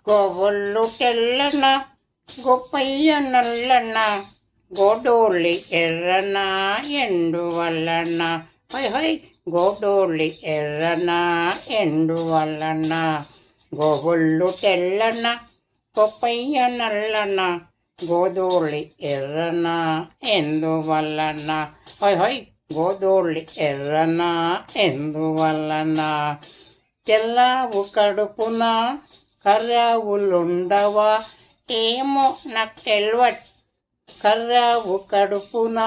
గోవుళ్ళు తెల్లన Goppaiah నల్లన గోడోళ్ళి Errana ఎండువలన high high గోడోళ్ళి Errana ఎండువలన గోవుళ్ళు తెల్లన Goppaiah నల్లన గోదోళ్ళి Errana ఎందువలన high high గోదోళ్ళి Errana ఎందువలన తెల్లవు కడుపున కర్రావులుండవా ఏమో నాకు తెల్వట్ కర్రావు కడుపున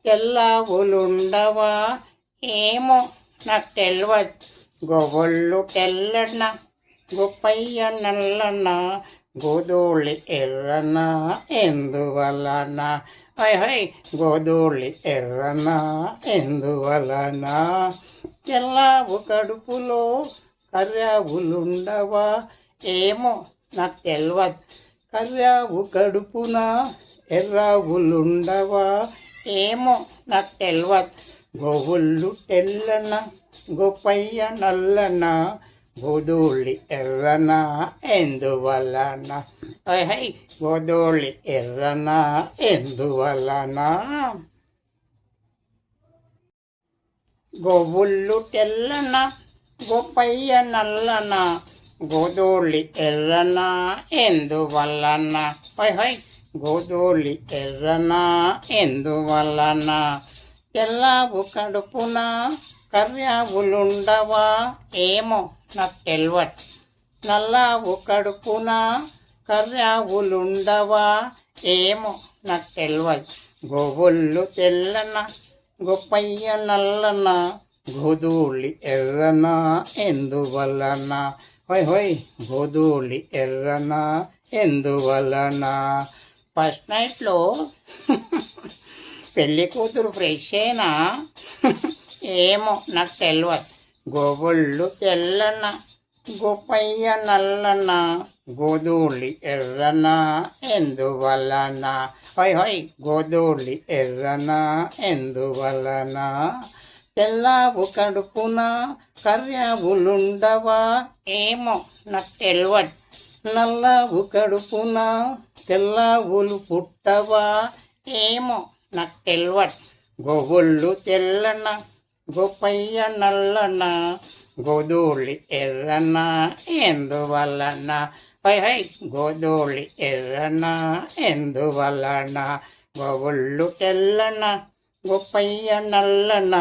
తెల్లవులుండవా ఏమో నాకు తెల్వట్ గోవుళ్ళు తెల్లన గొప్పయ్య నల్లన గోదోళ్ళి ఎర్రన ఎందువలన హై హై గోదోళ్ళి ఎర్రన ఎందువలన తెల్లవు కడుపులో కర్రావులుండవా ఏమో నాకు తెల్వదు కర్రావు కడుపున ఎర్రావులుండవా ఏమో నాకు తెల్వదు గోవుళ్ళు తెల్లన గొప్పయ్య నల్లన గోదోళ్ళి ఎర్రన ఎందువలన హై హై గోదోళ్ళి ఎర్రన ఎందువలన గోవుళ్ళు తెల్లన గొప్పయ్య నల్లన గోదోళ్ళి ఎర్రన ఎందువలన హై హై గోదోళ్ళి ఎర్రన ఎందువలన తెల్లవు కడుపున కర్రావులుండవా ఏమో నాకు తెల్వట్ నల్లవు కడుపున కర్రావులుండవా ఏమో నాకు తెల్వదు గోవుళ్ళు తెల్లన గొప్పయ్య నల్లన గోదోళ్ళి ఎర్రన ఎందువలన హై హై గోదోళ్ళి ఎర్రన ఎందువలన ఫస్ట్ నైట్లో పెళ్ళి కూతురు ఫ్రెష్ అయినా ఏమో నాకు తెల్వదు గోవుళ్ళు తెల్లన గొప్పయ్య నల్లన గోదోళ్ళి ఎర్రన ఎందువలన హై హై గోదోళ్ళి ఎర్రన ఎందువలన తెల్లవు కడుపున కర్రావులుండవా ఏమో నాకు తెల్వట్ నల్లవు కడుపున తెల్లవులు పుట్టవా ఏమో నాకు తెల్వట్ గోవుళ్ళు తెల్లన గొప్పయ్య నల్లన గోదోళ్ళి ఎర్రన ఎందువలన హై హై గోదోళ్ళి ఎర్రన ఎందువలన గోవుళ్ళు తెల్లన గొప్పయ్య నల్లన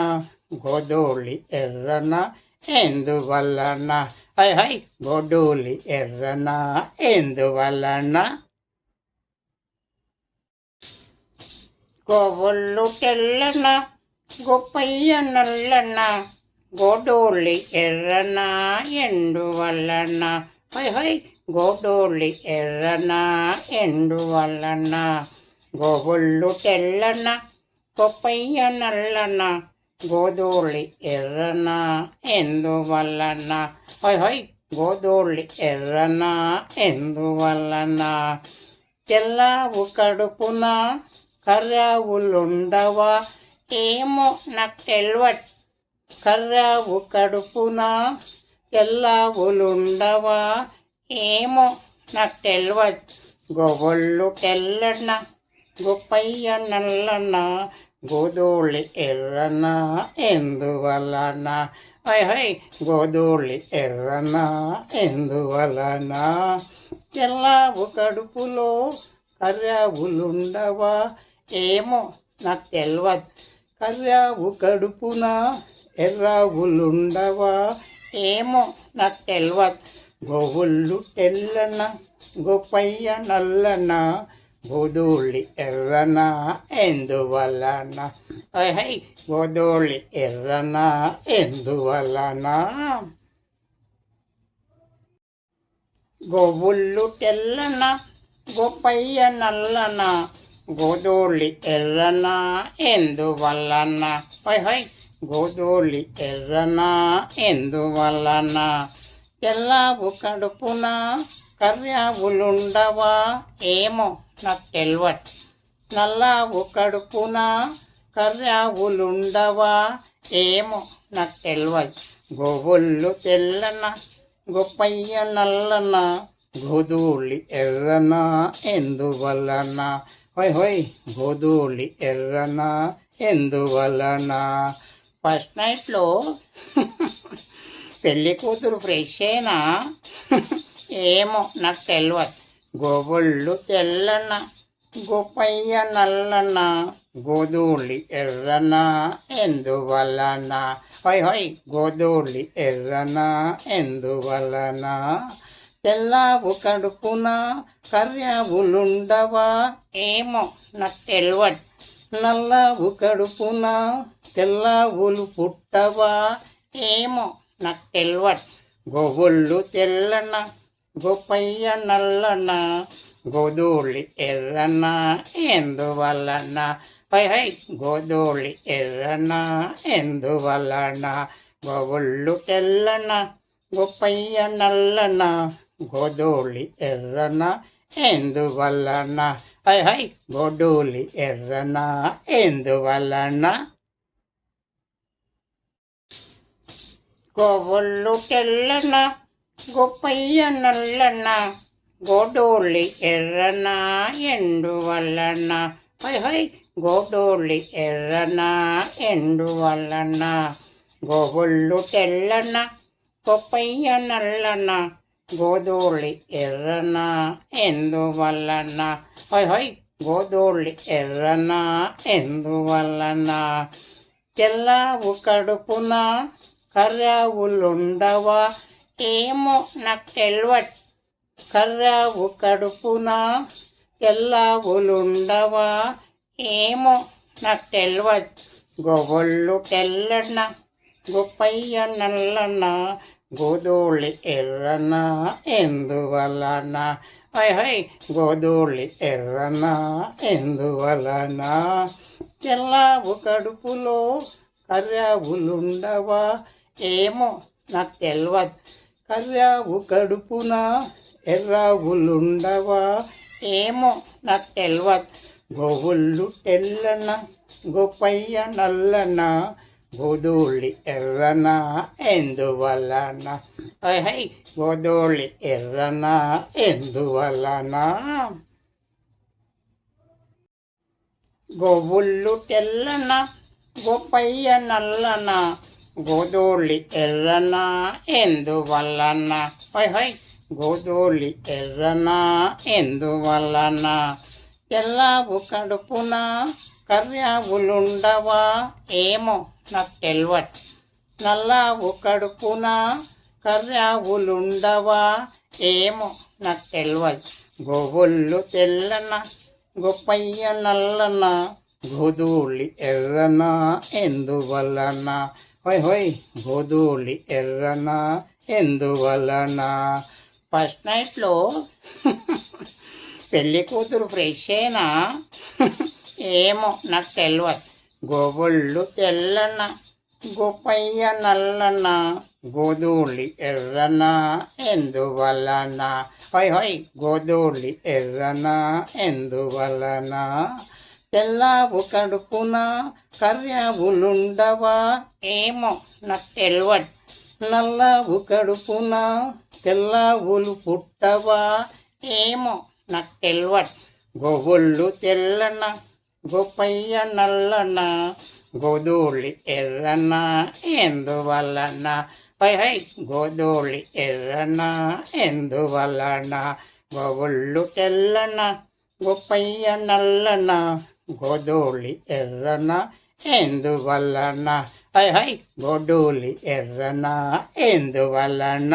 గోదోళ్ళి ఎర్రన ఎందువలన హై హై గోడోళ్ళి ఎర్రన ఎందువలన గోవుళ్ళు తెల్లన గొప్పయ్య నల్లన గోడోళ్ళి ఎర్రన ఎందువలన హై హై గోడోళ్ళి ఎర్రన ఎందువలన గోవుళ్ళు తెల్లన గొప్పయ్య నల్లన గోదోళ్ళి ఎర్రన ఎందువలన హై హై గోదోళ్ళి ఎర్రన ఎందువలన తెల్లవు కడుపున కర్రావులుండవా ఏమో నాకు తెల్వట్ కర్రావు కడుపున తెల్లవులుండవా ఏమో నాకు తెల్వట్ గోవుళ్ళు తెల్లన గొప్పయ్య నల్లన గోదోళ్ళి ఎర్రన ఎందువలన హై హై గోదోళ్ళి ఎర్రన ఎందువలన తెల్లవు కడుపులో కర్రావులుండవా ఏమో నాకు తెల్వదు కర్రావు కడుపున ఎర్రావులుండవా ఏమో నాకు తెల్వదు గోవుళ్ళు తెల్లన గొప్పయ్య నల్లన గోదోళ్ళి ఎర్రన ఎందువలన హై హై గోదోళ్ళి ఎర్రన ఎందువలన గోవుళ్ళు తెల్లన గొప్పయ్య నల్లన గోదోళ్ళి ఎర్రన ఎందువలన హై హై గోదోళ్ళి ఎర్రన ఎందువలన తెల్లవు కడుపున కర్రావులుండవా ఏమో నాకు తెల్వట్ నల్లవు కడుపున కర్రావులుండవా ఏమో నాకు తెల్వదు గోవుళ్ళు తెల్లన గొప్పయ్య నల్లన గోధూళి ఎర్రన ఎందువలన హోయ్ హోయ్ గోధూళి ఎర్రన ఎందువలన. ఫస్ట్ నైట్లో పెళ్ళి కూతురు ఫ్రెషేనా ఏమో నాకు తెలియదు. గోబొళ్ళు తెల్లన గోపయ్య నల్లన గోధూళి ఎర్రన ఎందువలన హోయ్ హోయ్ గోధూళి ఎర్రన ఎందువలన. తెల్లావు కడుపున కర్యావులుండవా ఏమో నాకు తెలియదు. నల్లావు కడుపున తెల్లావులు పుట్టవా ఏమో నాకు తెలియదు. గోవుళ్ళు తెల్లన గోపయ్య నల్లన గోధూళి ఎర్రన ఎందువలన హై హై గోధూళి ఎర్రన ఎందువలన. గోవుళ్ళు తెల్లన గోపయ్య నల్లన గోధూళి ఎర్రన ఎందువలన హై హై గోధూళి ఎర్రన ఎందువలన. గోవుళ్ళు తెల్లన గోపయ్య నల్లన గోధూళి ఎర్రన ఎందువలన హై హై గోధూళి ఎర్రన ఎందువలన. గోవుళ్ళు తెల్లన గోపయ్య నల్లన గోధూళి ఎర్రన ఎందువలన హై హై గోధూళి ఎర్రన ఎందువలన. తెల్లావు కడుపున కర్యావులుండవా ఏమో నాకు తెలియదు. కర్యావు కడుపున తెల్లావులుండవా ఏమో నాకు తెలియదు. గోవుళ్ళు తెల్లన గోపయ్య నల్లన గోధూళి ఎర్రన ఎందువలన హై హై గోధూళి ఎర్రన ఎందువలన. తెల్లావు కడుపులో కర్యావులుండవా ఏమో నాకు తెలియదు. కర్యావు కడుపున ఎర్రావులుండవా ఏమో నాకు తెలియదు. గోవుళ్ళు తెల్లన గోపయ్య నల్లన గోధూళి ఎర్రన ఎందువలన హై హై గోధూళి ఎర్రన ఎందువలన. గోవుళ్ళు తెల్లన గోపయ్య నల్లన గోధూళి ఎర్రన ఎందువలన హై హై గోధూళి ఎర్రన ఎందువలన. తెల్లావు కడుపున కర్యావులుండవా ఏమో నాకు తెలియదు. నల్లావు కడుపున కర్యావులుండవా ఏమో నాకు తెలియదు. గోవుళ్ళు తెల్లన గోపయ్య నల్లన గోధూళి ఎర్రన ఎందువలన హోయ్ హోయ్ గోధూళి ఎర్రన ఎందువలన. ఫస్ట్ నైట్లో పెళ్ళి కూతురు ఫ్రెషేనా ఏమో నాకు తెలియదు. గోవుళ్ళు తెల్లన గోపయ్య నల్లన గోధూళి ఎర్రన ఎందువలన హోయ్ హోయ్ గోధూళి ఎర్రన ఎందువలన. తెల్లావు కడుపున కర్యావులుండవా ఏమో నాకు తెలియదు. నల్లావు కడుపున తెల్లావులు పుట్టవా ఏమో నాకు తెలియదు. గోవుళ్ళు తెల్లన గోపయ్య నల్లన గోధూళి ఎర్రన ఎందువలన హై హై గోధూళి ఎర్రన ఎందువలన. గోవుళ్ళు తెల్లన గోపయ్య నల్లన గోధూళి ఎర్రన ఎందువలన హై హై గోధూళి ఎర్రన ఎందువలన.